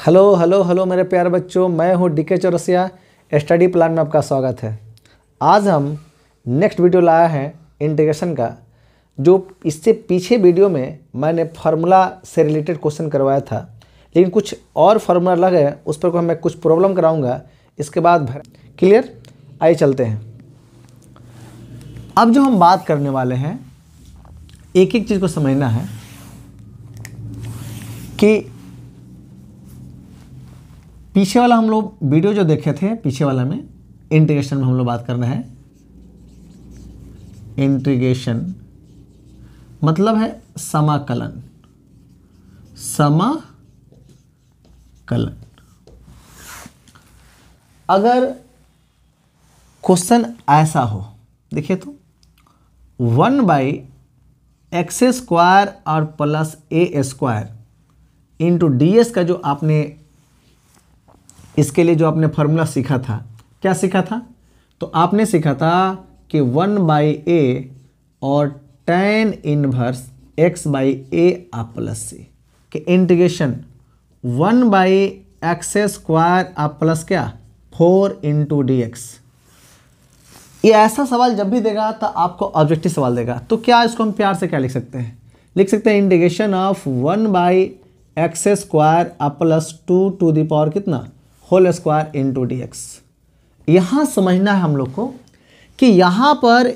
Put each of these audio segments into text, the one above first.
Hello hello hello मेरे प्यारे बच्चों, मैं हूं डीके चौरसिया। स्टडी प्लान में आपका स्वागत है। आज हम नेक्स्ट वीडियो लाया है इंटीग्रेशन का। जो इससे पीछे वीडियो में मैंने फार्मूला से रिलेटेड क्वेश्चन करवाया था, लेकिन कुछ और फार्मूला लग है, उस पर मैं कुछ प्रॉब्लम कराऊंगा। इसके बाद क्लियर, आइए चलते हैं। अब जो हम बात करने वाले हैं, एक एक चीज़ को समझना है कि पीछे वाला हम लोग वीडियो जो देखे थे, पीछे वाला में इंटीग्रेशन में हम लोग बात करना है। इंटीग्रेशन मतलब है समाकलन। समाकलन अगर क्वेश्चन ऐसा हो, देखिए तो 1/x² और प्लस a² इंटू ds का जो आपने इसके लिए जो आपने फार्मूला सीखा था, क्या सीखा था? तो आपने सीखा था कि 1/a और tan इनवर्स x/a आप प्लस c के इंटीग्रेशन 1/x² आप प्लस क्या 4 इंटू dx। ये ऐसा सवाल जब भी देगा तो आपको ऑब्जेक्टिव सवाल देगा, तो क्या इसको हम प्यार से क्या लिख सकते हैं? लिख सकते हैं इंटीग्रेशन ऑफ 1/x² आप प्लस 2 टू द पावर कितना होल स्क्वायर इंटू dx। यहाँ समझना है हम लोग को कि यहाँ पर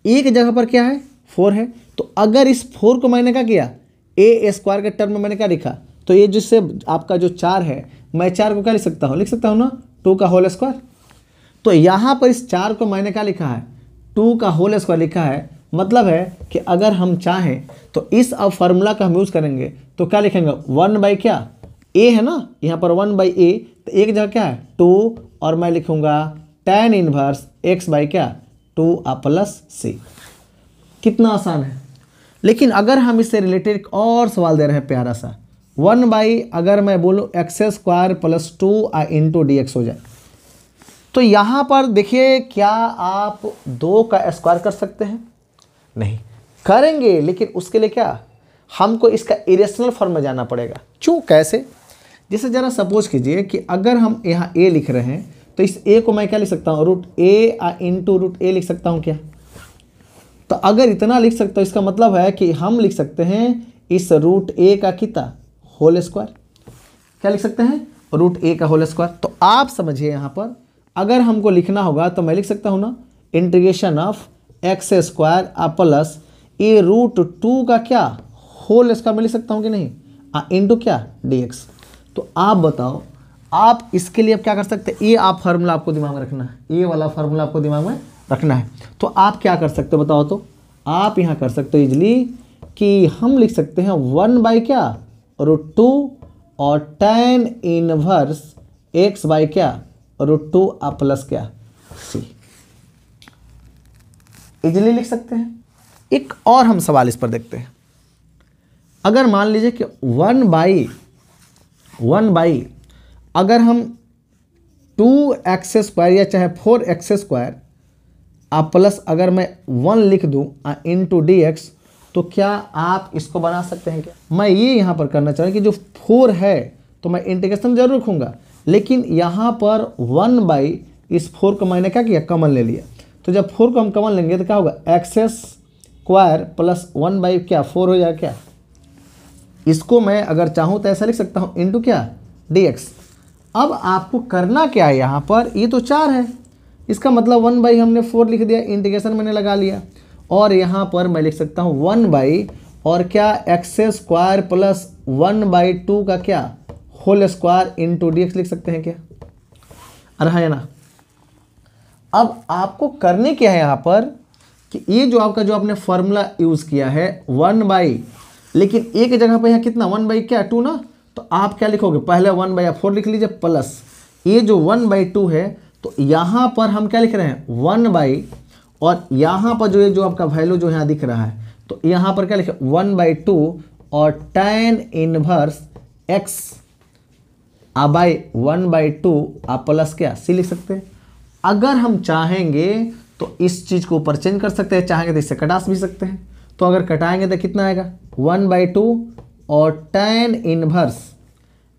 एक जगह पर क्या है 4 है, तो अगर इस 4 को मैंने क्या किया a² के टर्म में मैंने क्या लिखा, तो ये जिससे आपका जो 4 है, मैं 4 को क्या लिख सकता हूँ ना 2 का होल स्क्वायर। तो यहाँ पर इस 4 को मैंने क्या लिखा है 2 का होल स्क्वायर लिखा है। मतलब है कि अगर हम चाहें तो इस अब फार्मूला का हम यूज़ करेंगे तो क्या लिखेंगे 1 क्या a है ना, यहाँ पर 1/a, तो एक जगह क्या है 2 और मैं लिखूंगा tan इनवर्स x/क्या 2 प्लस c। कितना आसान है। लेकिन अगर हम इससे रिलेटेड एक और सवाल दे रहे हैं प्यारा सा, 1/ अगर मैं बोलूँ x² प्लस 2 इंटू dx हो जाए, तो यहाँ पर देखिए क्या आप 2 का स्क्वायर कर सकते हैं? नहीं करेंगे, लेकिन उसके लिए क्या हमको इसका इरेशनल फॉर्म में जाना पड़ेगा। क्यों, कैसे? जैसे ज़रा सपोज कीजिए कि अगर हम यहाँ a लिख रहे हैं, तो इस a को मैं क्या लिख सकता हूँ √a इंटू √a लिख सकता हूँ क्या? तो अगर इतना लिख सकता हूँ, इसका मतलब है कि हम लिख सकते हैं इस √a का कितना होल स्क्वायर। क्या लिख सकते हैं √a का होल स्क्वायर। तो आप समझिए यहाँ पर अगर हमको लिखना होगा तो मैं लिख सकता हूँ ना integration of x² plus a √2 का क्या होल स्क्वायर में लिख सकता हूँ कि नहीं, इंटू क्या dx। तो आप बताओ, आप इसके लिए अब क्या कर सकते हैं? ये आप फार्मूला आपको दिमाग में रखना है, ये वाला फार्मूला आपको दिमाग में रखना है। तो आप क्या कर सकते हो बताओ? तो आप यहाँ कर सकते हो इजली कि हम लिख सकते हैं 1 क्या √2 और tan इनवर्स x क्या √2 प्लस क्या c। इजली लिख सकते हैं। एक और हम सवाल इस पर देखते हैं। अगर मान लीजिए कि 1/, अगर हम 2x² या चाहे 4x² प्लस अगर मैं 1 लिख दूं इंटू dx, तो क्या आप इसको बना सकते हैं क्या? मैं ये यहाँ पर करना चाह रहा हूँ कि जो 4 है तो मैं इंटीग्रेशन जरूर रखूँगा, लेकिन यहाँ पर 1/ इस 4 को मैंने क्या किया कमन ले लिया। तो जब 4 को हम कमन लेंगे तो क्या होगा x² प्लस 1/ क्या 4 हो जाएगा क्या। इसको मैं अगर चाहूँ तो ऐसा लिख सकता हूँ इंटू क्या dx। अब आपको करना क्या है यहाँ पर, ये तो 4 है, इसका मतलब 1/ हमने 4 लिख दिया, इंटीग्रेशन मैंने लगा लिया। और यहाँ पर मैं लिख सकता हूँ 1/ और क्या x² प्लस 1/2 का क्या होल स्क्वायर इंटू dx लिख सकते हैं क्या? अरे है ना। अब आपको करने क्या है यहाँ पर कि ये जो आपका जो आपने फार्मूला यूज़ किया है 1/, लेकिन एक जगह पे यहाँ कितना 1/ क्या 2 ना, तो आप क्या लिखोगे पहले 1/4 लिख लीजिए प्लस ये जो 1/2 है, तो यहाँ पर हम क्या लिख रहे हैं 1/, और यहाँ पर जो ये जो आपका वैल्यू जो यहाँ दिख रहा है, तो यहाँ पर क्या लिखे 1/2 और tan इनवर्स x 1/2 आप प्लस क्या c लिख सकते हैं। अगर हम चाहेंगे तो इस चीज़ को ऊपर चेंज कर सकते हैं, चाहेंगे तो इससे कटा भी सकते हैं। तो अगर कटाएंगे तो कितना आएगा 1/2 और tan इनवर्स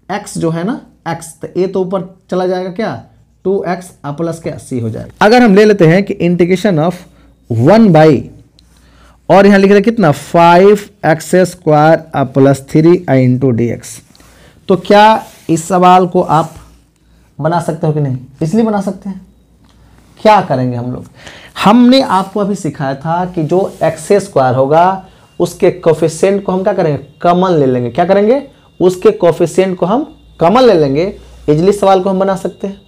x जो है ना एक्स, तो ए तो ऊपर चला जाएगा क्या 2x प्लस क्या c हो जाएगा। अगर हम ले लेते हैं कि इंटीग्रेशन ऑफ 1 बाई और यहाँ लिख रहे कितना 5x² plus 3i into D X, तो क्या इस सवाल को आप बना सकते हो कि नहीं? इसलिए बना सकते हैं। क्या करेंगे हम लोग, हमने आपको अभी सिखाया था कि जो x² होगा उसके कोफिशिएंट को हम क्या करेंगे, कॉमन ले लेंगे। क्या करेंगे, उसके कोफिशिएंट को हम कॉमन ले लेंगे, इजली सवाल को हम बना सकते हैं।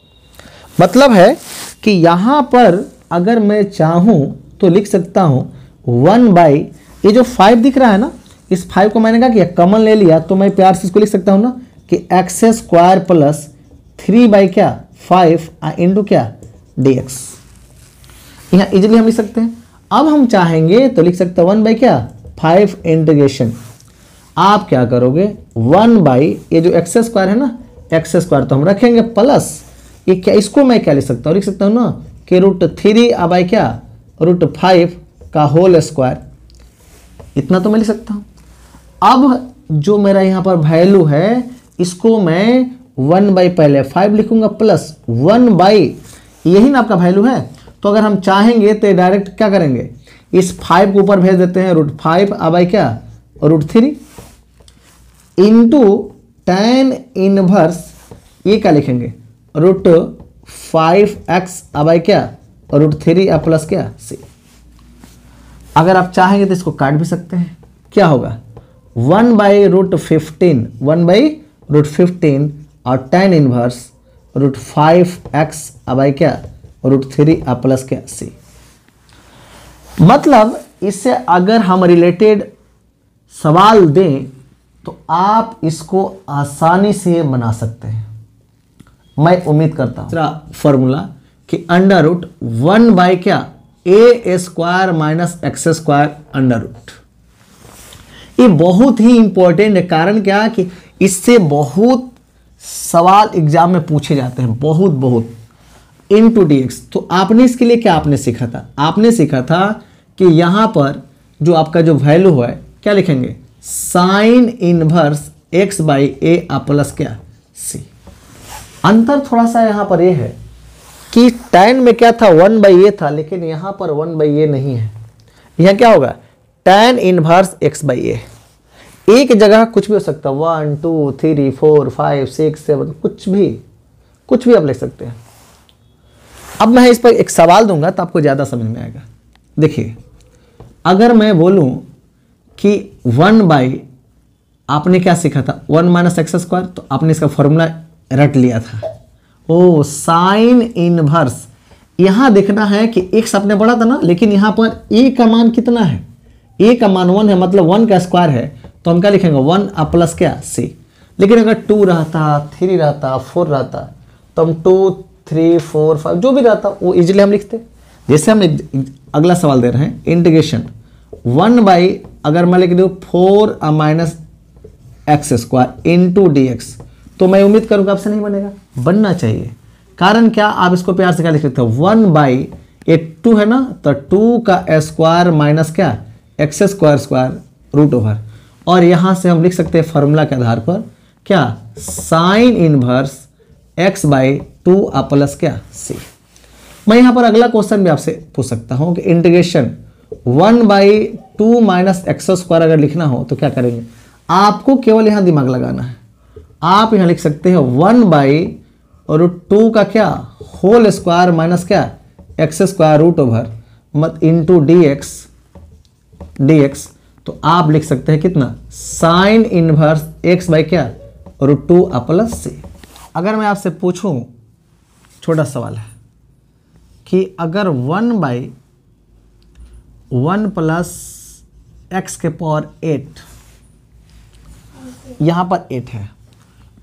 मतलब है कि यहाँ पर अगर मैं चाहूँ तो लिख सकता हूँ 1 बाई, ये जो 5 दिख रहा है ना, इस 5 को मैंने क्या किया, कॉमन ले लिया, तो मैं प्यार से इसको लिख सकता हूँ ना कि x² प्लस 3 बाई क्या 5 इंटू क्या dx। यहाँ इजिली हम लिख सकते हैं। अब हम चाहेंगे तो लिख सकते हैं 1 बाई क्या 5 इंटीग्रेशन, आप क्या करोगे 1 बाई ये जो x² है ना, x² तो हम रखेंगे प्लस ये क्या, इसको मैं क्या लिख सकता हूँ, लिख सकता हूँ ना कि √3 बाई क्या √5 का होल स्क्वायर, इतना तो मैं लिख सकता हूँ। अब जो मेरा यहाँ पर वैल्यू है इसको मैं 1 बाई पहले 5 लिखूंगा प्लस 1 बाई, यही ना आपका वैल्यू है। तो अगर हम चाहेंगे तो डायरेक्ट क्या करेंगे, इस 5 को ऊपर भेज देते हैं √5 बाई क्या √3 इंटू tan इनवर्स, ये क्या लिखेंगे √5x बाई क्या √3 प्लस क्या c। अगर आप चाहेंगे तो इसको काट भी सकते हैं, क्या होगा 1 बाई √15, 1 बाई √15 और tan इनवर्स √5x बाई क्या √3 प्लस क्या c। मतलब इससे अगर हम रिलेटेड सवाल दें तो आप इसको आसानी से बना सकते हैं, मैं उम्मीद करता हूं। दूसरा फॉर्मूला कि √1 बाई क्या a² माइनस x², ये बहुत ही इंपॉर्टेंट है। कारण क्या कि इससे बहुत सवाल एग्जाम में पूछे जाते हैं, बहुत इंटू dx। तो आपने इसके लिए क्या आपने सीखा था, आपने सीखा था कि यहाँ पर जो आपका जो वैल्यू है क्या लिखेंगे sign inverse x by A plus क्या c। अंतर थोड़ा सा यहाँ पर ये है कि tan में क्या था 1 बाई ए था, लेकिन यहाँ पर 1 बाई ए नहीं है। यहाँ क्या होगा tan इनवर्स x बाई ए, एक जगह कुछ भी हो सकता है 1 2 3 4 5 6 7 कुछ भी आप लिख सकते हैं। अब मैं इस पर एक सवाल दूंगा तो आपको ज़्यादा समझ में आएगा। देखिए अगर मैं बोलूं कि 1 बाई आपने क्या सीखा था 1 माइनस x², तो आपने इसका फॉर्मूला रट लिया था, ओ साइन इनवर्स। यहां देखना है कि x आपने पढ़ा था ना, लेकिन यहां पर a का मान कितना है, a का मान 1 है, मतलब 1 का स्क्वायर है, तो हम क्या लिखेंगे 1 प्लस क्या c। लेकिन अगर 2 रहता 3 रहता 4 रहता तो हम 2 3 4 5 जो भी रहता वो इजीली हम लिखते। जैसे हम अगला सवाल दे रहे हैं इंटीग्रेशन 1 बाई, अगर मैं लिख दूँ 4 माइनस x² इंटू dx, तो मैं उम्मीद करूँगा आपसे नहीं बनेगा, बनना चाहिए। कारण क्या, आप इसको प्यार से क्या लिख सकते हो 1 बाई ये 2 है ना, तो 2 का स्क्वायर माइनस क्या x² रूट ओवर, और यहाँ से हम लिख सकते हैं फॉर्मूला के आधार पर क्या sign inverse x by 2 plus क्या c। मैं यहाँ पर अगला क्वेश्चन भी आपसे पूछ सकता हूँ कि इंटीग्रेशन 1 बाई 2 माइनस x² अगर लिखना हो तो क्या करेंगे, आपको केवल यहाँ दिमाग लगाना है। आप यहाँ लिख सकते हैं 1 बाई √2 का क्या होल स्क्वायर माइनस क्या x² रूट ओवर मत इंटू dx, तो आप लिख सकते हैं कितना साइन इनवर्स x बाई क्या √2 प्लस c। अगर मैं आपसे पूछूं, छोटा सवाल है कि अगर 1 बाई 1 प्लस x के पावर 8, यहाँ पर 8 है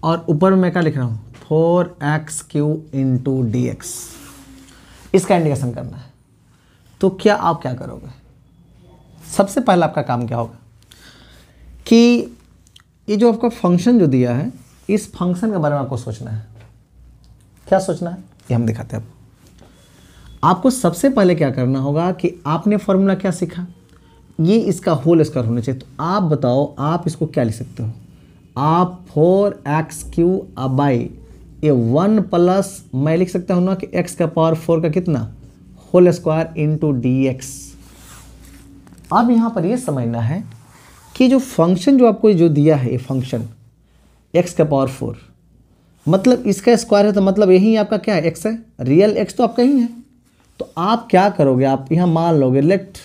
और ऊपर में मैं क्या लिख रहा हूँ 4x³ इंटू dx, इसका इंटीग्रेशन करना है, तो क्या आप क्या करोगे। सबसे पहला आपका काम क्या होगा कि ये जो आपका फंक्शन जो दिया है, इस फंक्शन के बारे में आपको सोचना है। क्या सोचना है ये हम दिखाते हैं आपको। सबसे पहले क्या करना होगा कि आपने फॉर्मूला क्या सीखा, ये इसका होल स्क्वायर होना चाहिए। तो आप बताओ आप इसको क्या लिख सकते हो, आप 4x³ बाई ये 1 प्लस मैं लिख सकता हूँ ना कि x का पावर 4 का कितना होल स्क्वायर इंटू dx। अब यहाँ पर ये समझना है कि जो फंक्शन जो आपको जो दिया है ये फंक्शन x का पावर 4 मतलब इसका स्क्वायर है, तो मतलब यही आपका क्या है x है, रियल x तो आपका ही है। तो आप क्या करोगे, आप यहाँ मान लोगे लेट,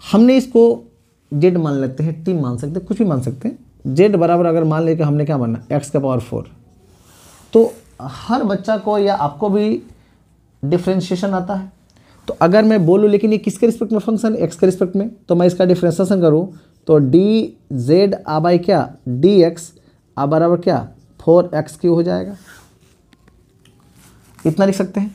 हमने इसको z मान लेते हैं, t मान सकते हैं, कुछ भी मान सकते हैं। z बराबर अगर मान लेके हमने क्या मानना x का पावर 4, तो हर बच्चा को या आपको भी डिफ्रेंशिएशन आता है। तो अगर मैं बोलूँ लेकिन ये किसके रिस्पेक्ट में फंक्शन x के रिस्पेक्ट में, तो मैं इसका डिफ्रेंशिएशन करूँ तो dz आ बाई क्या dx आ बराबर क्या 4x³ हो जाएगा। इतना लिख सकते हैं।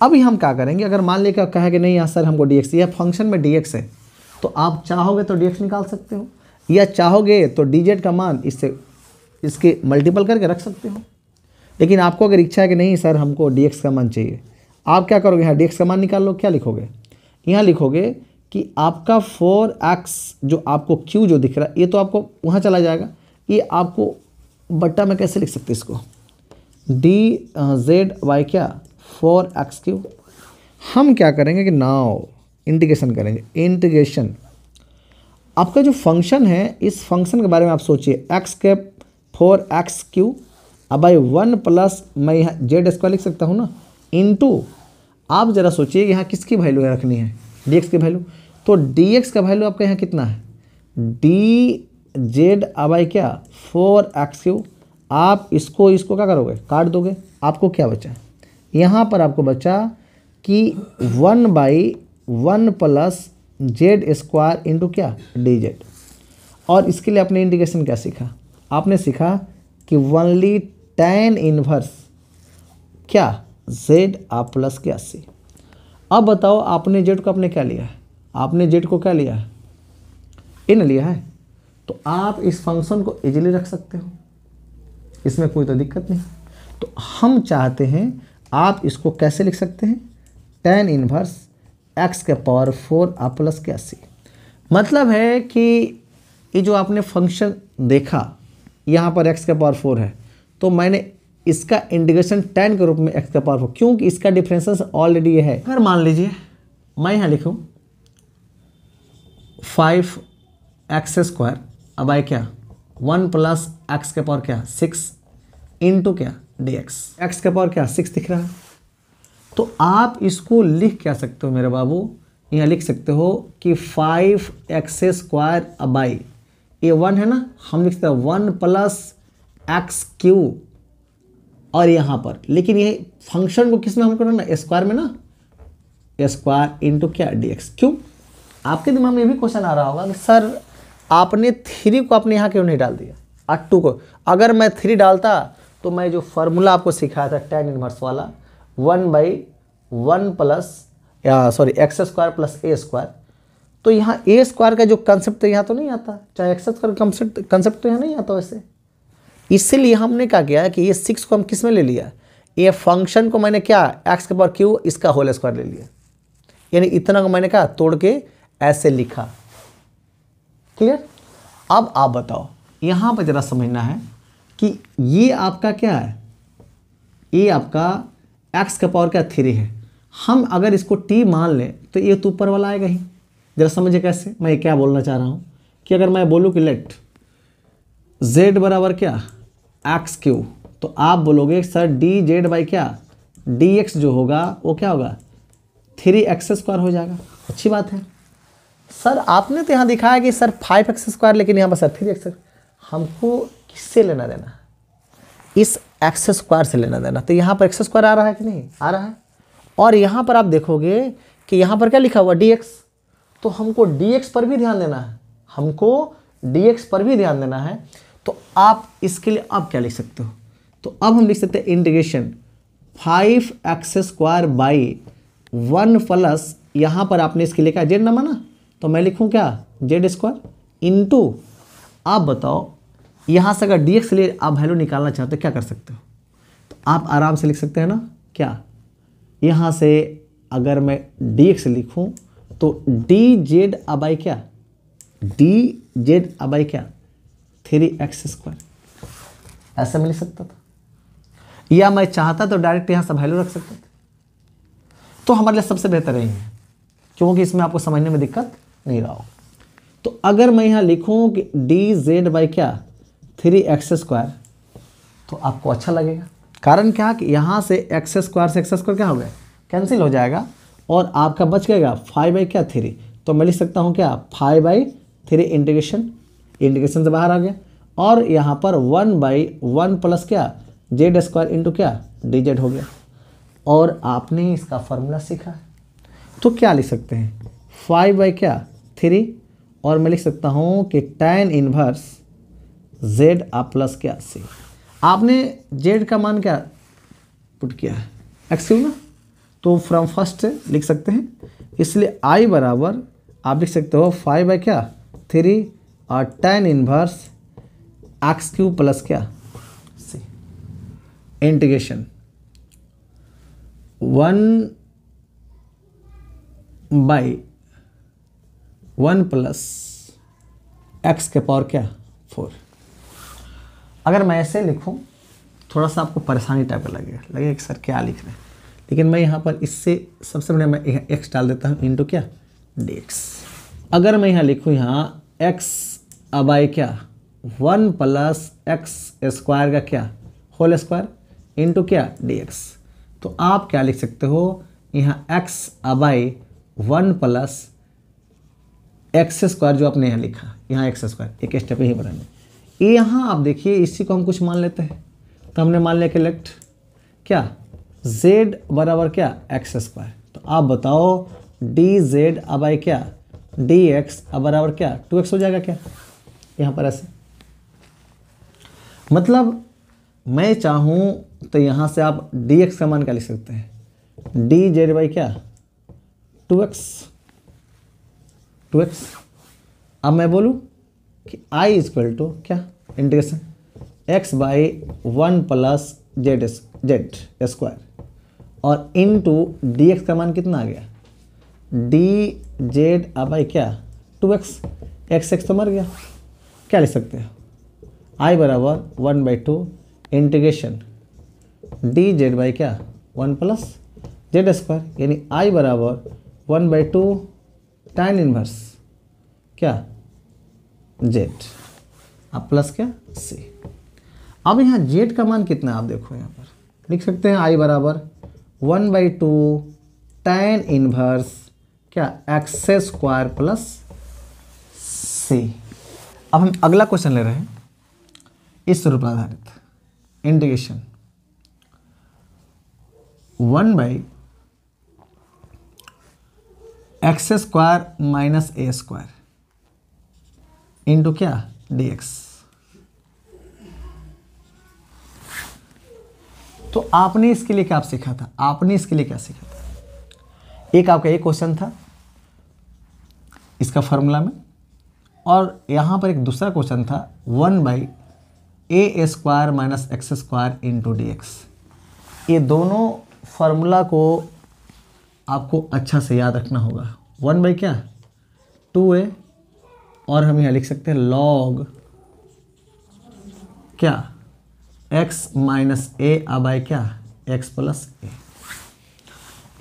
अभी हम क्या करेंगे, अगर मान लेकर कहे कि नहीं यहाँ सर हमको dx, यह फंक्शन में dx है, तो आप चाहोगे तो dx निकाल सकते हो, या चाहोगे तो dz का मान इसके मल्टीपल करके रख सकते हो। लेकिन आपको अगर इच्छा है कि नहीं सर हमको dx का मान चाहिए, आप क्या करोगे, यहाँ dx का मान निकाल लो। क्या लिखोगे, यहाँ लिखोगे कि आपका 4x जो आपको q जो दिख रहा है ये तो आपको वहाँ चला जाएगा, ये आपको बट्टा में कैसे लिख सकते इसको dz क्या 4x³। हम क्या करेंगे कि नाउ इंटीग्रेशन करेंगे। इंटीग्रेशन आपका जो फंक्शन है, इस फंक्शन के बारे में आप सोचिए, x³ 4x³ अब बाई 1 प्लस मैं यहाँ z² लिख सकता हूँ ना, इनटू आप ज़रा सोचिए यहाँ किसकी वैल्यू रखनी है, dx की वैल्यू। तो dx का वैल्यू आपका यहाँ कितना है, dz अब बाई क्या 4x³। आप इसको क्या करोगे, काट दोगे, आपको क्या बचा, यहाँ पर आपको बचा कि 1/1 प्लस z² इंटू क्या dz। और इसके लिए आपने इंटीग्रेशन क्या सीखा, आपने सीखा कि ओनली tan इनवर्स क्या z आ प्लस क्या c। अब बताओ आपने z को आपने क्या लिया है, आपने z को क्या लिया है, इन लिया है। तो आप इस फंक्शन को इजीली रख सकते हो, इसमें कोई तो दिक्कत नहीं। तो हम चाहते हैं आप इसको कैसे लिख सकते हैं, tan इनवर्स x के पावर 4 आ प्लस क्या c। मतलब है कि ये जो आपने फंक्शन देखा यहाँ पर x के पावर 4 है, तो मैंने इसका इंटीग्रेशन tan के रूप में x के पावर 4, क्योंकि इसका डिफरेंस ऑलरेडी ये है। अगर मान लीजिए मैं यहाँ लिखूँ 5x² अब आए क्या 1 प्लस x के पावर क्या 6 इंटू क्या dx, x के पावर क्या 6 दिख रहा है। तो आप इसको लिख क्या सकते हो मेरे बाबू, यहाँ लिख सकते हो कि 5x² अब बाई ये 1 है ना, हम लिख सकते हैं 1 प्लस x³ और यहाँ पर, लेकिन ये फंक्शन को किस में हम करना ना, स्क्वायर में ना, स्क्वायर इंटू क्या dx। क्यों, आपके दिमाग में ये भी क्वेश्चन आ रहा होगा कि सर आपने 3 को आपने यहाँ क्यों नहीं डाल दिया और 2 को। अगर मैं 3 डालता तो मैं जो फार्मूला आपको सिखाया था tan इनवर्स वाला 1/1 प्लस x² प्लस a², तो यहाँ a² का जो कंसेप्ट यहाँ तो नहीं आता, चाहे x² कंसेप्ट तो यहाँ नहीं आता वैसे। इसीलिए हमने क्या किया है कि ये 6 को हम किस में ले लिया, ये फंक्शन को मैंने क्या x के पावर q इसका होल स्क्वायर ले लिया, यानी इतना को मैंने क्या तोड़ के ऐसे लिखा। क्लियर। अब आप बताओ यहाँ पर जरा समझना है कि ये आपका क्या है, ये आपका x का पावर क्या 3 है। हम अगर इसको t मान लें तो ये तो ऊपर वाला आएगा ही। जरा समझिए कैसे, मैं क्या बोलना चाह रहा हूँ कि अगर मैं बोलूँ कि लेट z बराबर क्या x³, तो आप बोलोगे सर dz बाई क्या dx जो होगा वो क्या होगा 3x² हो जाएगा। अच्छी बात है सर, आपने तो यहाँ दिखाया कि सर 5x², लेकिन यहाँ पर सर 3x। हमको किससे लेना देना, इस x² से लेना देना। तो यहाँ पर x² आ रहा है कि नहीं आ रहा है, और यहाँ पर आप देखोगे कि यहाँ पर क्या लिखा हुआ dx, तो हमको dx पर भी ध्यान देना है, हमको dx पर भी ध्यान देना है। तो आप इसके लिए आप क्या लिख सकते हो, तो अब हम लिख सकते हैं इंटीग्रेशन 5x² बाई 1 प्लस, यहाँ पर आपने इसके लिए क्या z ना माना, तो मैं लिखूँ क्या z² इंटू, आप बताओ यहाँ से अगर dx के लिए आप वैल्यू निकालना चाहते हो क्या कर सकते हो, तो आप आराम से लिख सकते हैं ना, क्या यहाँ से अगर मैं dx लिखूँ तो dz अबाई क्या dz अबाई क्या 3x², ऐसा मैं लिख सकता था। या मैं चाहता तो डायरेक्ट यहाँ से वैल्यू रख सकता था, तो हमारे लिए सबसे बेहतर यही है, क्योंकि इसमें आपको समझने में दिक्कत नहीं रहा हो। तो अगर मैं यहाँ लिखूँ कि डी जेड बाई क्या 3x², तो आपको अच्छा लगेगा। कारण क्या कि यहाँ से x² से x² क्या हो गया, कैंसिल हो जाएगा, और आपका बच गएगा 5/3। तो मैं लिख सकता हूँ क्या 5/3 इंटीग्रेशन से बाहर आ गया, और यहाँ पर 1/1 प्लस क्या z² इंटू क्या dz हो गया। और आपने इसका फॉर्मूला सीखा है, तो क्या लिख सकते हैं 5/3, और मैं लिख सकता हूँ कि tan इनवर्स z प्लस क्या c। आपने z का मान क्या पुट किया है x ना, तो फ्रॉम फर्स्ट से लिख सकते हैं, इसलिए I बराबर आप लिख सकते हो 5/3 और tan इनवर्स x³ प्लस क्या c इंटीग्रेशन 1/1 प्लस x के पावर क्या 4। अगर मैं ऐसे लिखूं थोड़ा सा आपको परेशानी टाइप का लगेगा कि सर क्या लिख रहे हैं, लेकिन मैं यहाँ पर इससे सबसे बढ़िया मैं x डाल देता हूँ इंटू क्या dx। अगर मैं यहाँ लिखूँ यहाँ x बाई क्या 1 प्लस x² का क्या होल स्क्वायर इंटू क्या dx, तो आप क्या लिख सकते हो यहाँ x बाई 1 प्लस x² जो आपने यहाँ लिखा, यहाँ x², एक स्टेप यही बढ़ाने। यहाँ आप देखिए इसी को हम कुछ मान लेते हैं, तो हमने मान लिया कि लेट क्या z बराबर क्या x²। तो आप बताओ dz बाई क्या dx बराबर क्या 2x हो जाएगा क्या यहाँ पर ऐसे। मतलब मैं चाहूँ तो यहाँ से आप dx का मान क्या लिख सकते हैं dz बाई क्या 2x। अब मैं बोलूँ कि i इक्वल टू क्या integration x by 1 plus z² और इनटू dx का मान कितना आ गया dz बाई क्या 2x, x तो मर गया, क्या लिख सकते हैं i बराबर 1/2 इंटीग्रेशन dz बाई क्या 1 प्लस z², यानी i बराबर 1/2 tan इनवर्स क्या z अब प्लस क्या c। अब यहाँ z का मान कितना आप देखो, यहाँ पर लिख सकते हैं i बराबर 1/2 tan इनवर्स क्या x² प्लस c। अब हम अगला क्वेश्चन ले रहे हैं इस रूप आधारित integration 1/x² minus a² into क्या dx। तो आपने इसके लिए क्या सीखा था, एक आपका एक क्वेश्चन था इसका फार्मूला में, और यहाँ पर एक दूसरा क्वेश्चन था 1/a² minus x² into dx। ये दोनों फार्मूला को आपको अच्छा से याद रखना होगा। 1 क्या 2a, और हम यहाँ लिख सकते हैं log क्या x माइनस a बाई क्या x प्लस a।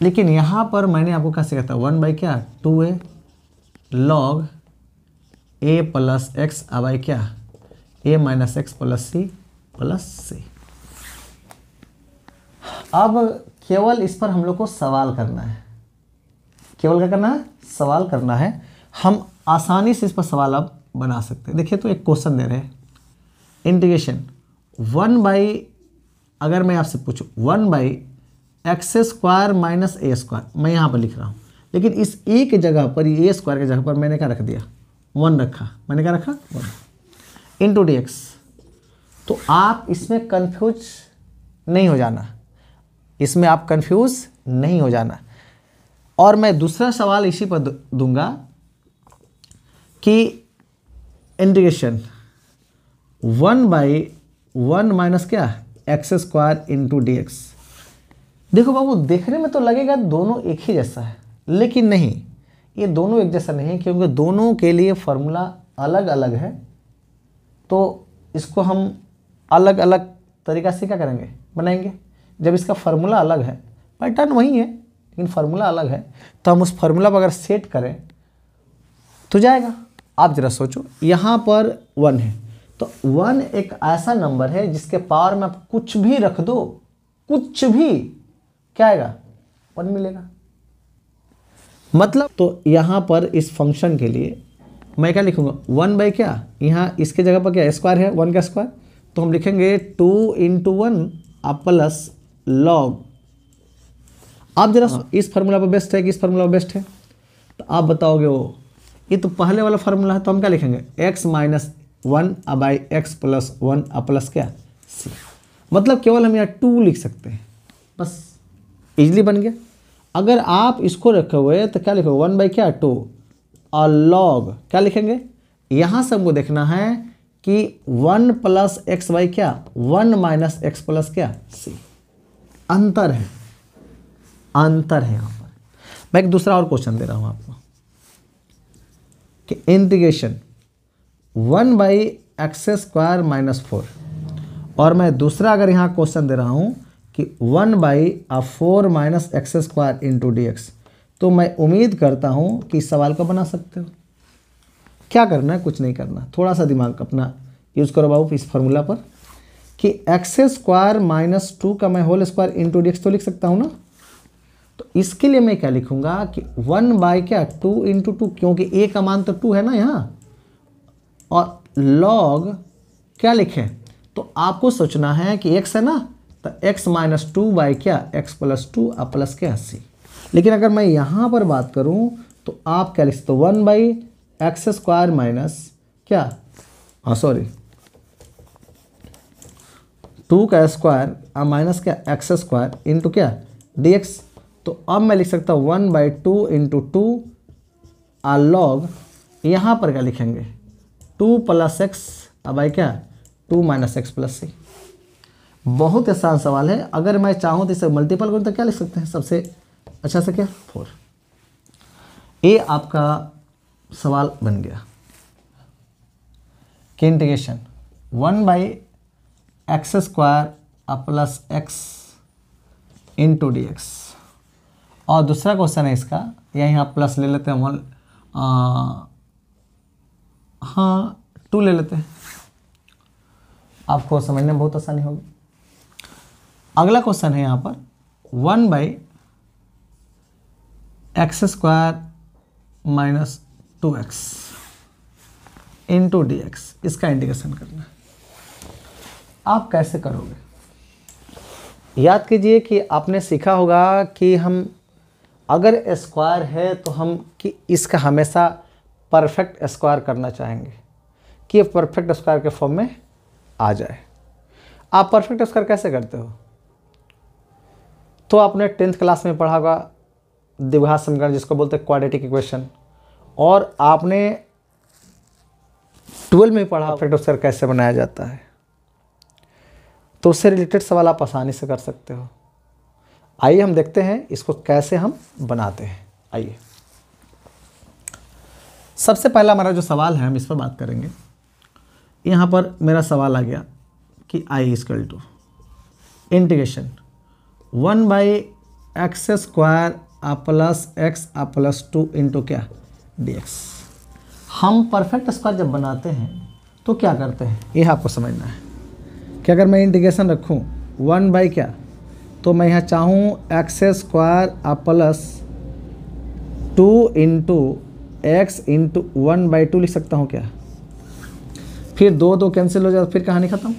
लेकिन यहाँ पर मैंने आपको क्या सिखाया था 1 क्या 2a log a plus x by क्या a minus x plus c। अब केवल इस पर हम लोग को सवाल करना है, केवल क्या करना है सवाल करना है। हम आसानी से इस पर सवाल अब बना सकते हैं। देखिए तो एक क्वेश्चन दे रहे हैं इंटीग्रेशन 1 अगर मैं आपसे पूछूं 1/x² माइनस a², मैं यहाँ पर लिख रहा हूँ, लेकिन इस a की जगह पर a² की जगह पर मैंने क्या रख दिया 1 रखा, मैंने क्या रखा 1 इंटू dx। तो आप इसमें कंफ्यूज नहीं हो जाना, इसमें आप कंफ्यूज नहीं हो जाना। और मैं दूसरा सवाल इसी पर दूंगा कि इंटीग्रेशन 1/1 माइनस क्या x² इंटू dx। देखो बाबू देखने में तो लगेगा दोनों एक ही जैसा है, लेकिन नहीं, ये दोनों एक जैसा नहीं है, क्योंकि दोनों के लिए फॉर्मूला अलग अलग है। तो इसको हम अलग अलग तरीक़ा से क्या करेंगे बनाएंगे। जब इसका फार्मूला अलग है, पैटर्न वही है लेकिन फार्मूला अलग है, तो हम उस फार्मूला पर अगर सेट करें तो जाएगा। आप जरा सोचो, यहाँ पर 1 है, तो 1 एक ऐसा नंबर है जिसके पावर में आप कुछ भी रख दो, कुछ भी, क्या आएगा? 1 मिलेगा। मतलब तो यहाँ पर इस फंक्शन के लिए मैं क्या लिखूंगा? 1 बाई क्या, यहाँ इसके जगह पर क्या स्क्वायर है, 1 का स्क्वायर, तो हम लिखेंगे 2 × 1 प्लस लॉग। आप जरा इस फार्मूला पर बेस्ट है कि इस फार्मूला पर बेस्ट है? तो आप बताओगे वो, ये तो पहले वाला फार्मूला है, तो हम क्या लिखेंगे? x - 1 by x plus 1 plus क्या c। मतलब केवल हम यहाँ 2 लिख सकते हैं, बस इजली बन गया। अगर आप इसको रखे हुए तो क्या लिखोगे? 1 बाई क्या 2 और लॉग क्या लिखेंगे? यहाँ से हमको देखना है कि 1 प्लस एक्स बाई क्या 1 माइनस एक्स प्लस क्या c। अंतर है, अंतर है। यहाँ पर मैं एक दूसरा और क्वेश्चन दे रहा हूँ आपको कि integration 1 by x square minus 4, और मैं दूसरा अगर यहाँ क्वेश्चन दे रहा हूँ कि 1 by 4 minus x square into D X, तो मैं उम्मीद करता हूँ कि इस सवाल को बना सकते हो। क्या करना है? कुछ नहीं करना, थोड़ा सा दिमाग अपना यूज़ करो बाबू इस फार्मूला पर कि एक्स स्क्वायर माइनस 2 का मैं whole square into D X तो लिख सकता हूँ ना। तो इसके लिए मैं क्या लिखूंगा कि 1 बाई क्या 2 × 2, क्योंकि a का मान तो 2 है ना यहाँ, और लॉग क्या लिखें? तो आपको सोचना है कि x है ना, तो x - 2 बाई क्या x प्लस 2 प्लस क्या c। लेकिन अगर मैं यहाँ पर बात करूँ तो आप क्या लिख सकते हो? 1 बाई एक्स स्क्वायर माइनस क्या 2 का स्क्वायर माइनस क्या एक्स स्क्वायर इंटू क्या डी एक्स। तो अब मैं लिख सकता हूँ 1 बाई 2 × 2 लॉग, यहाँ पर क्या लिखेंगे? 2 प्लस एक्स बाई क्या 2 माइनस एक्स प्लस सी। बहुत आसान सवाल है। अगर मैं चाहूँ तो इसे मल्टीपल करूँ तो क्या लिख सकते हैं? सबसे अच्छा से क्या 4। ये आपका सवाल बन गया कि integration 1 by x square plus x into D x, और दूसरा क्वेश्चन है इसका, यहाँ प्लस ले लेते हैं 1, हाँ 2 ले लेते हैं, आपको समझने में बहुत आसानी होगी। अगला क्वेश्चन है यहाँ पर 1 by x square minus 2x into D X, इसका इंटीग्रेशन करना है। आप कैसे करोगे? याद कीजिए कि आपने सीखा होगा कि हम अगर स्क्वायर है तो हम कि इसका हमेशा परफेक्ट स्क्वायर करना चाहेंगे कि ये परफेक्ट स्क्वायर के फॉर्म में आ जाए। आप परफेक्ट स्क्वायर कैसे करते हो? तो आपने 10th क्लास में पढ़ा होगा द्विघात समीकरण, जिसको बोलते हैं क्वाड्रेटिक इक्वेशन, और आपने 12 में पढ़ा परफेक्ट स्क्वायर कैसे बनाया जाता है। तो उससे रिलेटेड सवाल आप आसानी से कर सकते हो। आइए हम देखते हैं इसको कैसे हम बनाते हैं। आइए, सबसे पहला हमारा जो सवाल है हम इस पर बात करेंगे। यहाँ पर मेरा सवाल आ गया कि i = integration 1 by x square plus x plus 2 into क्या डी एक्स। हम परफेक्ट स्क्वायर जब बनाते हैं तो क्या करते हैं, यह आपको समझना है कि अगर मैं इंटीग्रेशन रखूँ 1 बाई क्या, तो मैं यहाँ चाहूँ x square plus 2 into x into 1 by 2 लिख सकता हूँ क्या। फिर 2 कैंसिल हो जाए, फिर कहानी ख़त्म।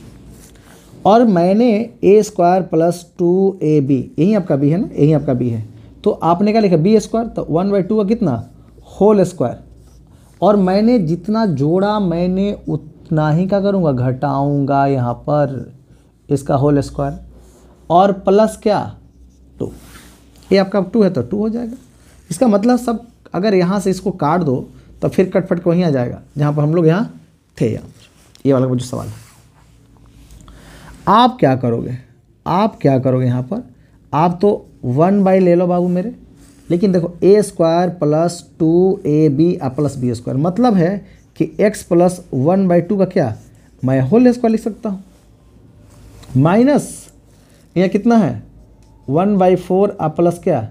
और मैंने a स्क्वायर प्लस 2ab, यही आपका b है ना, यही आपका b है, तो आपने क्या लिखा b स्क्वायर, तो 1 बाई 2 का कितना होल स्क्वायर, और मैंने जितना जोड़ा मैंने उतना ही क्या करूँगा घटाऊँगा यहाँ पर इसका होल स्क्वायर, और प्लस क्या 2, ये आपका 2 है तो 2 हो जाएगा। इसका मतलब सब अगर यहाँ से इसको काट दो तो फिर कटफट के वहीं आ जाएगा जहाँ पर हम लोग यहाँ थे। ये वाला जो सवाल है, आप क्या करोगे, यहाँ पर आप तो 1 बाई ले लो बाबू मेरे, लेकिन देखो a square plus 2ab plus b square, मतलब है कि x प्लस 1 बाई 2 का क्या मैं होल स्क्वायर लिख सकता हूँ, माइनस यह कितना है 1/4 प्लस क्या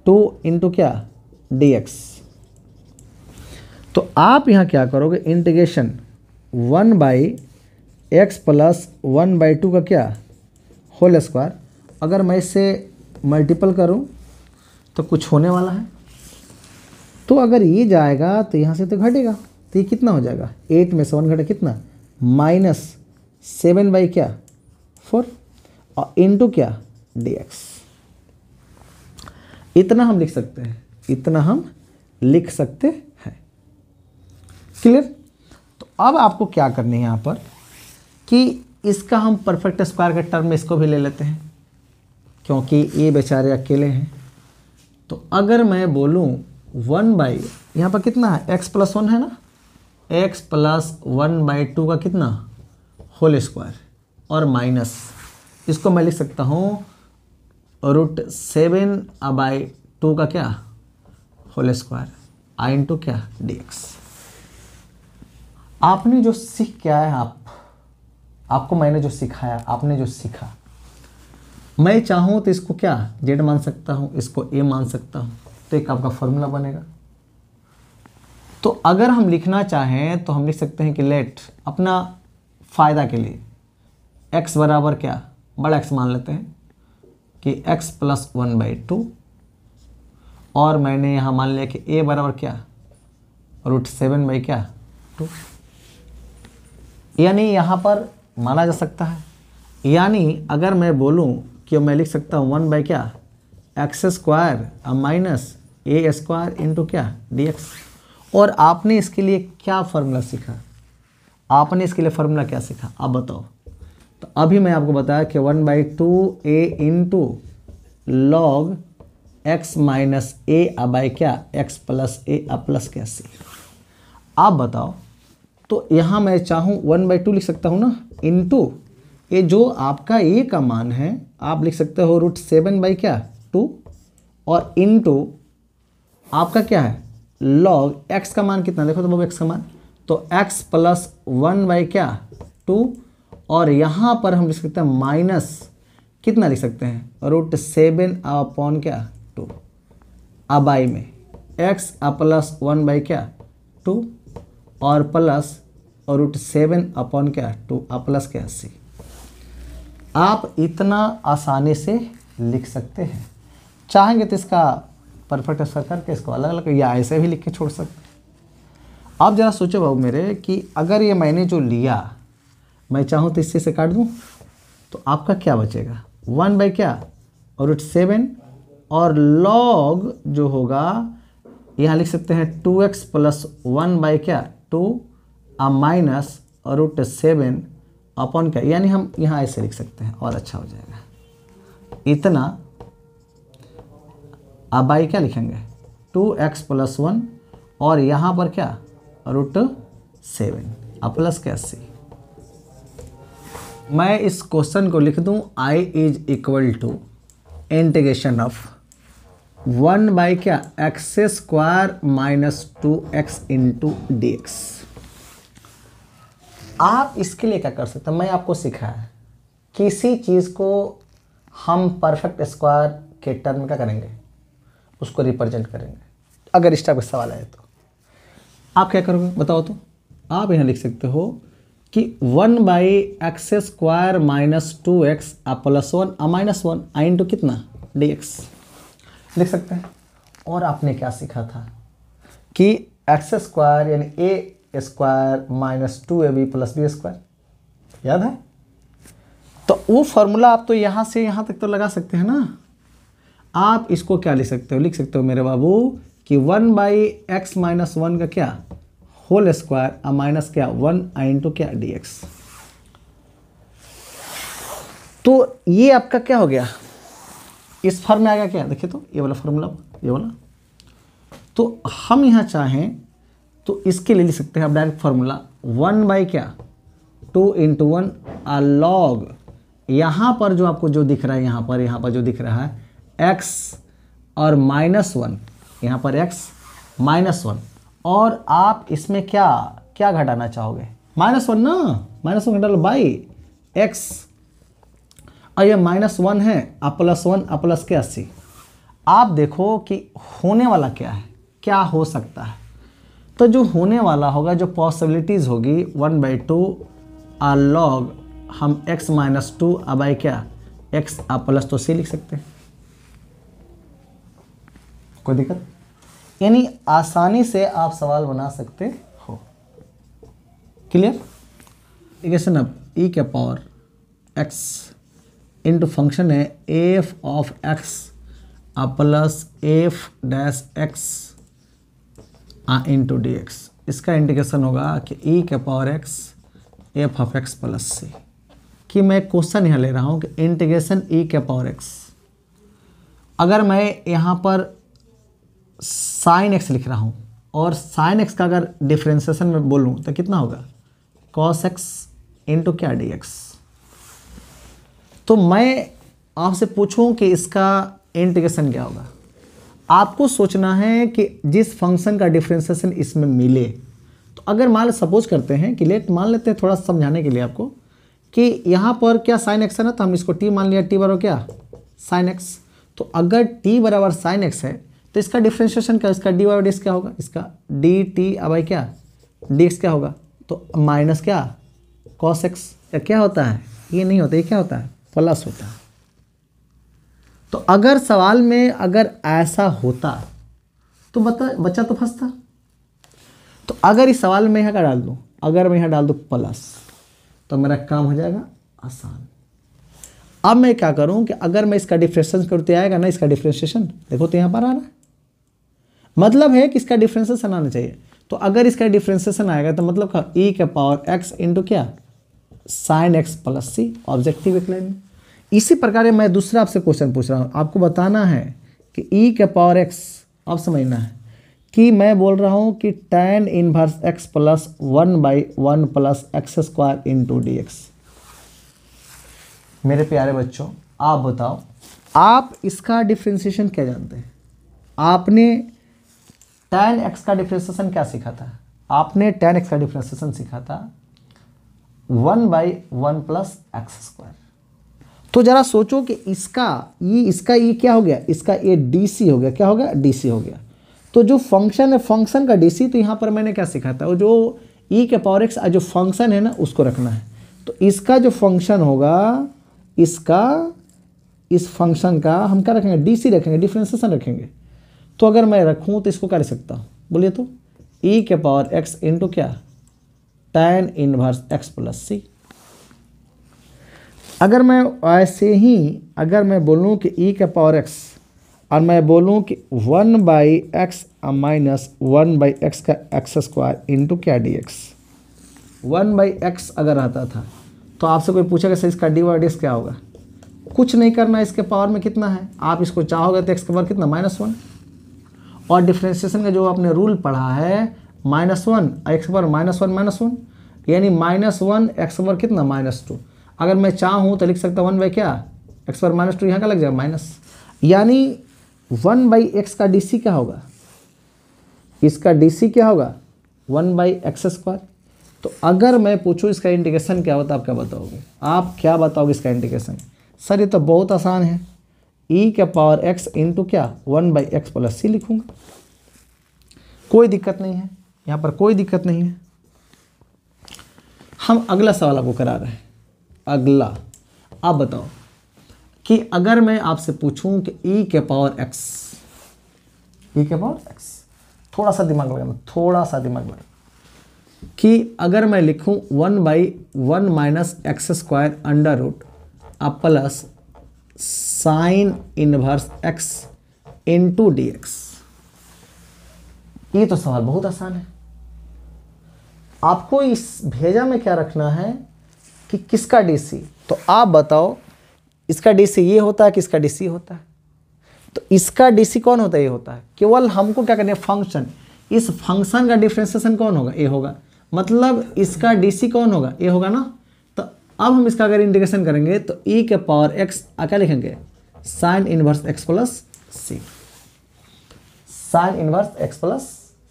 2 इंटू क्या dx। तो आप यहाँ क्या करोगे, इंटीग्रेशन 1/x प्लस 1/2 का क्या होल स्क्वायर। अगर मैं इससे मल्टीपल करूँ तो कुछ होने वाला है, तो अगर ये जाएगा तो यहाँ से तो घटेगा, तो ये कितना हो जाएगा, 8 में से 1 घटे कितना -7/4 और इंटू क्या dx। इतना हम लिख सकते हैं, इतना हम लिख सकते हैं। क्लियर। तो अब आपको क्या करनी है यहाँ पर कि इसका हम परफेक्ट स्क्वायर के टर्म में इसको भी ले लेते हैं, क्योंकि ये बेचारे अकेले हैं। तो अगर मैं बोलूँ 1/, यहाँ पर कितना है x + 1 है ना, x + 1/2 का कितना होल स्क्वायर और माइनस, इसको मैं लिख सकता हूँ √7/2 का क्या होल स्क्वायर आई इंटू क्या dx। आपने जो सीख क्या है, आपको मैंने जो सिखाया, आपने जो सीखा, मैं चाहूँ तो इसको क्या z मान सकता हूँ, इसको a मान सकता हूँ, तो एक आपका फॉर्मूला बनेगा। तो अगर हम लिखना चाहें तो हम लिख सकते हैं कि लेट, अपना फ़ायदा के लिए x बराबर क्या बड़ा x मान लेते हैं कि x + 1/2, और मैंने यहाँ मान लिया कि a बराबर क्या √7/2, यानी यहाँ पर माना जा सकता है। यानी अगर मैं बोलूँ कि मैं लिख सकता हूँ 1/x² माइनस a² इंटू क्या dx। और आपने इसके लिए क्या फार्मूला सीखा, आपने इसके लिए फार्मूला क्या सीखा आप बताओ। तो अभी मैं आपको बताया कि 1/2a into log x minus a क्या x प्लस a प्लस क्या c। आप बताओ, तो यहाँ मैं चाहूँ 1/2 लिख सकता हूँ ना, इंटू ये जो आपका a का मान है आप लिख सकते हो √7/2 और इंटू आपका क्या है log x का मान कितना, देखो तो बाबू x का मान, तो x + 1/2 और यहाँ पर हम लिख सकते हैं माइनस कितना लिख सकते हैं √7/2 अबाई में x + 1/2 और प्लस √7/2 प्लस क्या c। आप इतना आसानी से लिख सकते हैं। चाहेंगे तो इसका परफेक्ट स्क्वायर करके इसको अलग अलग या ऐसे भी लिख के छोड़ सकते हैं। आप ज़रा सोचो बाबू मेरे कि अगर ये मैंने जो लिया मैं चाहूँ तो इससे से काट दूँ तो आपका क्या बचेगा 1 क्या √7 और log जो होगा यहाँ लिख सकते हैं 2x + 1 क्या 2 माइनस √7 अपॉन क्या, यानी हम यहाँ ऐसे लिख सकते हैं और अच्छा हो जाएगा। इतना अब बाई क्या लिखेंगे 2x + 1 और यहाँ पर क्या √7 प्लस क्या c। मैं इस क्वेश्चन को लिख दूँ I = इंटीग्रेशन ऑफ 1 क्या x² minus 2x into dx। आप इसके लिए क्या कर सकते हैं, मैं आपको सिखाया किसी चीज़ को हम परफेक्ट स्क्वायर के टर्म में क्या करेंगे, उसको रिप्रेजेंट करेंगे। अगर इस टाइप का सवाल आए तो आप क्या करोगे बताओ। तो आप यहाँ लिख सकते हो कि 1/x² minus 2x plus 1 minus 1 into कितना dx लिख सकते हैं। और आपने क्या सीखा था कि x² यानी a² minus 2ab plus b², याद है। तो वो फॉर्मूला आप तो यहाँ से यहाँ तक तो लगा सकते हैं ना। आप इसको क्या लिख सकते हो, लिख सकते हो मेरे बाबू कि 1/x माइनस 1 का क्या होल स्क्वायर माइनस क्या 1 इंटू क्या dx। तो ये आपका क्या हो गया, इस फॉर्म में आ गया क्या, देखिए तो ये वाला फॉर्मूला, ये वाला। तो हम यहाँ चाहें तो इसके लिए लिख सकते हैं आप डायरेक्ट फार्मूला 1 क्या 2 इंटू 1 log, यहाँ पर जो आपको जो दिख रहा है, यहाँ पर जो दिख रहा है x और -1, यहाँ पर x -1, और आप इसमें क्या क्या घटाना चाहोगे -1 ना, -1 घटा लो बाई x और ये -1 है, अब +1 अब प्लस क्या सी। आप देखो कि होने वाला क्या है, क्या हो सकता है। तो जो होने वाला होगा, जो पॉसिबिलिटीज़ होगी 1/2 log हम x - 2 अब आई क्या x अब प्लस तो सी लिख सकते हैं, कोई दिक्कत। यानी आसानी से आप सवाल बना सकते हो। क्लियर। इक्वेशन अब e के पावर x इंटू फंक्शन है एफ ऑफ x अब plus F dash X into D X. इसका इंटीग्रेशन होगा कि e के power x F of x plus C. कि मैं क्वेश्चन यहाँ ले रहा हूँ कि इंटीग्रेशन e के पावर x, अगर मैं यहाँ पर साइन x लिख रहा हूँ और साइन x का अगर डिफ्रेंसिएशन में बोलूँ तो कितना होगा cos x इंटू क्या dx। तो मैं आपसे पूछूं कि इसका इंटीग्रेशन क्या होगा। आपको सोचना है कि जिस फंक्शन का डिफ्रेंसिएशन इसमें मिले, तो अगर मान सपोज करते हैं कि मान लेते हैं थोड़ा समझाने के लिए आपको कि यहाँ पर क्या साइन x है ना, तो हम इसको t मान लिया, t बराबर क्या साइन x। तो अगर t बराबर साइन x है तो इसका डिफ्रेंशिएशन क्या, इसका डी बाई डी क्या होगा, इसका डी टी अब आई क्या डी एक्स क्या होगा, तो माइनस क्या कॉस एक्स। क्या होता है, ये नहीं होता, ये क्या होता है प्लस होता है। तो अगर सवाल में अगर ऐसा होता तो बच्चा तो फंसता। तो अगर इस सवाल में यहाँ का डाल दूँ, अगर मैं यहाँ डाल दूँ प्लस, तो मेरा काम हो जाएगा आसान। अब मैं क्या करूँ कि अगर मैं इसका डिफ्रेंशिएशन करते आएगा ना, इसका डिफ्रेंशिएशन देखो तो यहाँ पर आ रहा है, मतलब है कि इसका डिफ्रेंशिएशन आना चाहिए। तो अगर इसका डिफ्रेंशिएशन आएगा तो मतलब का e के पावर x इंटू क्या साइन x प्लस सी, ऑब्जेक्टिव इक्वेशन। इसी प्रकार मैं दूसरा आपसे क्वेश्चन पूछ रहा हूँ, आपको बताना है कि e के पावर x, अब समझना है कि मैं बोल रहा हूँ कि tan inverse x plus 1/1 plus x square into D x. मेरे प्यारे बच्चों आप बताओ, आप इसका डिफ्रेंशिएशन क्या जानते हैं। आपने tan x का डिफ्रेंशिएशन क्या सीखा था, आपने tan x का डिफ्रेंशिएशन सीखा था 1/1 प्लस एक्स स्क्वायर। तो जरा सोचो कि इसका ये क्या हो गया, इसका ये DC हो गया, क्या हो गया DC हो गया। तो जो फंक्शन है, फंक्शन का DC, तो यहाँ पर मैंने क्या सीखा था, वो जो e के पावर x जो फंक्शन है ना उसको रखना है। तो इसका जो फंक्शन होगा, इसका इस फंक्शन का हम क्या रखेंगे DC रखेंगे, डिफ्रेंशिएशन रखेंगे। तो अगर मैं रखूँ तो इसको क्या लिख सकता हूँ, बोलिए तो e के पावर x इंटू क्या tan इनवर्स x प्लस सी। अगर मैं ऐसे ही अगर मैं बोलूँ कि e के पावर x और मैं बोलूँ कि 1/x माइनस 1/x का एक्स स्क्वायर इंटू क्या dx। 1/x अगर आता था तो आपसे कोई पूछेगा सर इसका डी बाई डी एक्स क्या होगा, कुछ नहीं करना, इसके पावर में कितना है, आप इसको चाहोगे तो x के पावर कितना -1, और डिफ्रेंशिएशन का जो आपने रूल पढ़ा है -1 x के पावर -1 यानी -1 x के पावर कितना -2। अगर मैं चाहूँ तो लिख सकता 1 बाई क्या x पर -2, यहाँ का लग जाएगा माइनस, यानी 1/x का DC क्या होगा, इसका DC क्या होगा 1/x स्क्वायर। तो अगर मैं पूछूँ इसका इंटीग्रेशन क्या होता, आप क्या बताओगे, आप क्या बताओगे इसका इंटीग्रेशन। सर ये तो बहुत आसान है, e के पावर x इंटू क्या 1/x प्लस सी लिखूँगा, कोई दिक्कत नहीं है, यहाँ पर कोई दिक्कत नहीं है। हम अगला सवाल आपको करा रहे हैं। अगला आप बताओ कि अगर मैं आपसे पूछूं कि e के पावर x, थोड़ा सा दिमाग लगाना, थोड़ा सा दिमाग लगाना, कि अगर मैं लिखूं 1/1 minus x square under root अब plus sine inverse x into D x. ये तो सवाल बहुत आसान है। आपको इस भेजा में क्या रखना है कि किसका DC, तो आप बताओ इसका DC ये होता है कि इसका DC होता है। तो इसका DC कौन होता है, ये होता है। केवल हमको क्या करना है, फंक्शन, इस फंक्शन का डिफ्रेंशिएशन कौन होगा, ये होगा, मतलब इसका DC कौन होगा, ये होगा ना। तो अब हम इसका अगर इंटीग्रेशन करेंगे तो e के पावर x क्या लिखेंगे साइन इनवर्स x प्लस सी, साइन इनवर्स x प्लस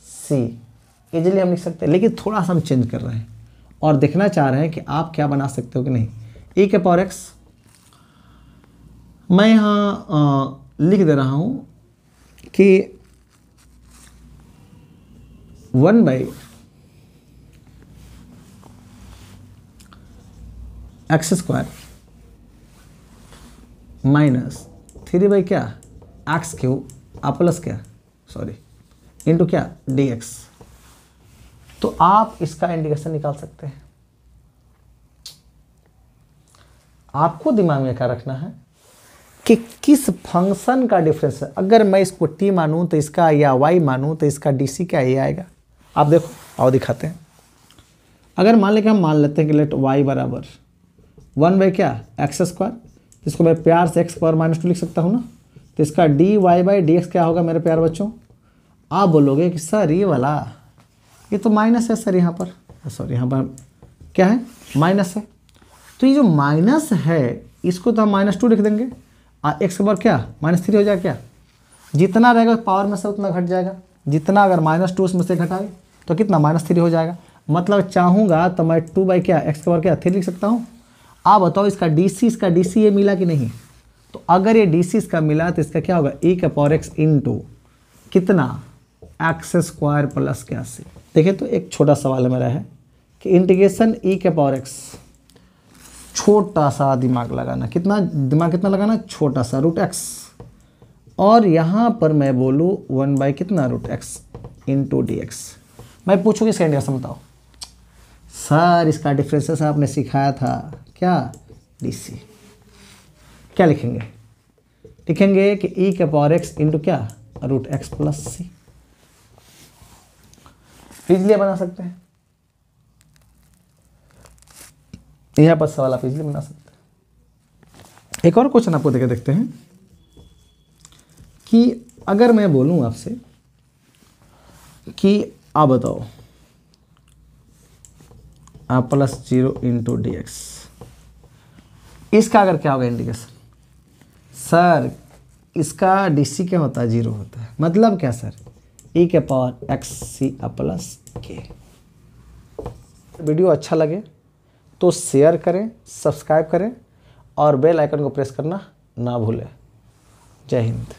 सी इजीली हम लिख सकते हैं। लेकिन थोड़ा सा हम चेंज कर रहे हैं और देखना चाह रहे हैं कि आप क्या बना सकते हो कि नहीं। e के पावर x मैं यहाँ लिख दे रहा हूँ कि 1 by x square minus 3 by क्या एक्स क्यू प्लस क्या सॉरी इंटू क्या डी एक्स। तो आप इसका इंटीग्रेशन निकाल सकते हैं। आपको दिमाग में क्या रखना है कि किस फंक्शन का डिफरेंस है। अगर मैं इसको t मानूं तो इसका, या y मानूं तो इसका dc क्या ये आएगा। आप देखो, आओ दिखाते हैं। अगर मान लें कि हम मान लेते हैं कि लेट y बराबर 1 बाई क्या एक्स स्क्वायर, इसको मैं प्यार से x पावर -2 लिख सकता हूँ ना। तो इसका dy बाई डी क्या होगा मेरे प्यार बच्चों। आप बोलोगे कि सर ये वाला ये तो माइनस है सर, यहाँ पर सॉरी यहाँ पर क्या है माइनस है। तो ये जो माइनस है इसको तो हम -2 लिख देंगे। एक्स के पावर क्या -3 हो जाएगा क्या। जितना रहेगा पावर में से उतना घट जाएगा। जितना अगर -2 उसमें से घटाए तो कितना -3 हो जाएगा। मतलब चाहूँगा तो मैं 2 बाई क्या एक्स के पावर क्या 3 लिख सकता हूँ। आप बताओ इसका DC ये मिला कि नहीं। तो अगर ये DC इसका मिला तो इसका क्या होगा e का पावर x इंटू कितना एक्स स्क्वायर प्लस क्या सी। देखिए तो एक छोटा सवाल मेरा है कि इंटीग्रेशन e के पावर x, छोटा सा दिमाग लगाना, कितना दिमाग कितना लगाना छोटा सा √x, और यहाँ पर मैं बोलूँ 1 बाई कितना √x इंटू डी एक्स। मैं पूछूँ इसका इंटीग्रेशन बताओ। सर इसका डिफरेंसेस आपने सिखाया था क्या DC। क्या लिखेंगे, लिखेंगे कि e के पावर x इंटू क्या √x प्लस सी। इजली बना सकते हैं, यहाँ पर सवाल आप इजली बना सकते हैं। एक और क्वेश्चन आपको देके देखते हैं कि अगर मैं बोलूँ आपसे कि आप बताओ +0 इंटू डी एक्स, इसका अगर क्या होगा इंटीग्रेशन। सर इसका DC क्या होता है 0 होता है। मतलब क्या सर e के पावर x c प्लस के। वीडियो अच्छा लगे तो शेयर करें, सब्सक्राइब करें और बेल आइकन को प्रेस करना ना भूलें। जय हिंद।